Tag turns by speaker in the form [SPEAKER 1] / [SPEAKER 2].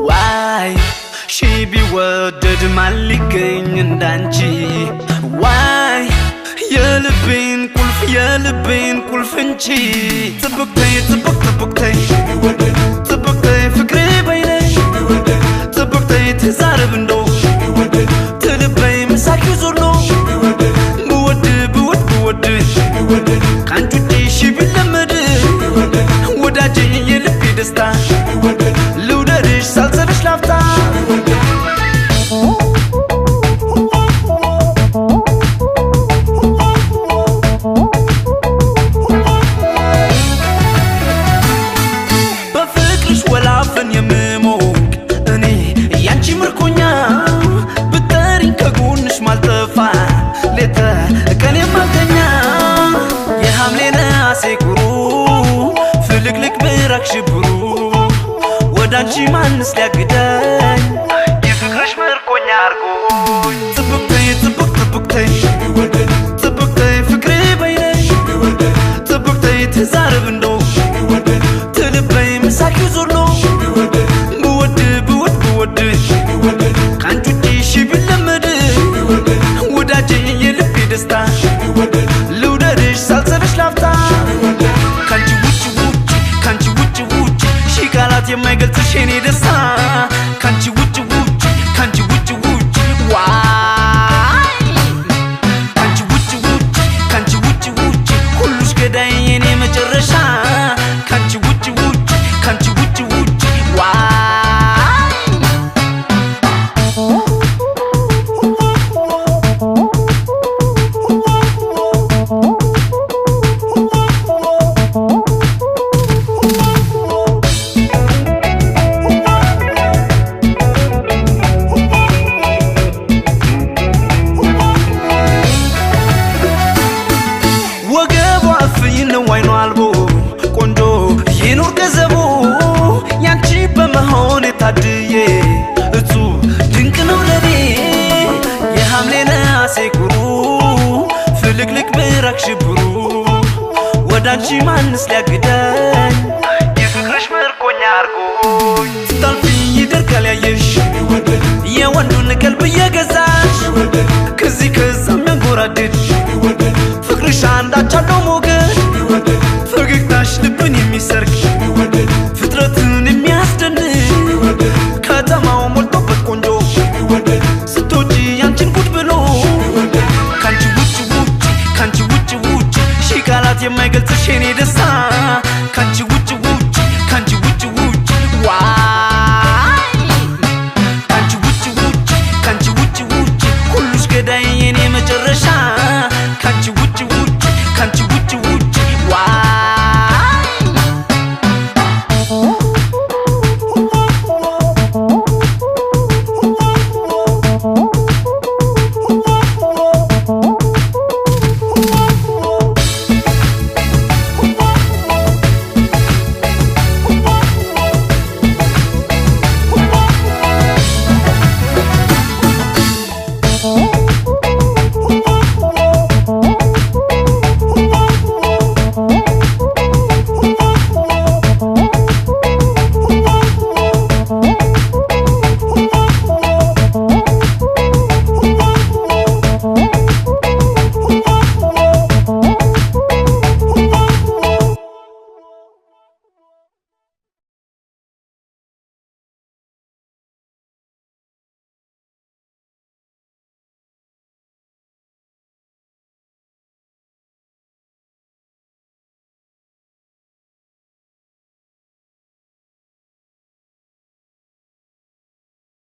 [SPEAKER 1] Why she be worded maligኝ እንዳንቺ Why የልቤን ቁልፍ እንጂ ጥብቅተይ ፍቅሬ በይነሽ ጥብቅተይ ተዛረብ እንደው ትልበይ ምሳኪ ዞር ነው ብወድ ካንቺ ዲሽ ቢለመድ ወዳጄ የልቤ ደስታ ልውደድሽ ሳልሰለሽ ላፍታ በፍቅርሽ ወላፈን የምሞቅ እኔ ያንቺ ምርኮኛ ብትጠሪኝ ከጎንሽ ማልጠፋ ሌተ ቀን የማልተኛ የሐምሌ ነሐሴ ኩሩ ፍልቅልቅ ብራቅ ሽብሩ ወዳንቺ ማንስ ሊያግደኝ የፍቅርሽ ምርኮኛ አርጎኝ ጥብቅተይ ፍቅሬ በይነሽ ጥብቅተይ ተዛረብ እንደው ትልበይ ምሳኪ ዞር ነው ብወድ ካንቺ ዲሽ ቢለመድ ወዳጄ የልቤ ደስታ ልውደድሽ ሳልሰለሽ ላፍታ ካንቺ ውጭ ሺ ቃላት የማይገልጽሽ የኔ ደስታ ካንቺ ውጭ ዋይ ካንቺ ውጭ ሁሉሽ ገዳይ የኔ መጨረሻ ካንቺ ውጭ ዋይ ወገቧ እፍኝ ነው አይኗ አልቦ ቆንጆ ይኑር ገዘቡ ያንቺ በመሆን ታድዬ እጹብ ድንቅ ነው ለኔ የሐምሌ ነሐሴ ኩሩ ፍልቅልቅ ብራቅ ሽብሩ ወዳንቺ ማንስ ሊያግደኝ የፍቅርሽ ምርኮኛ አርጎኝ ስታልፊ ይደርቃል ያየሽ የወንዱን ቀልብ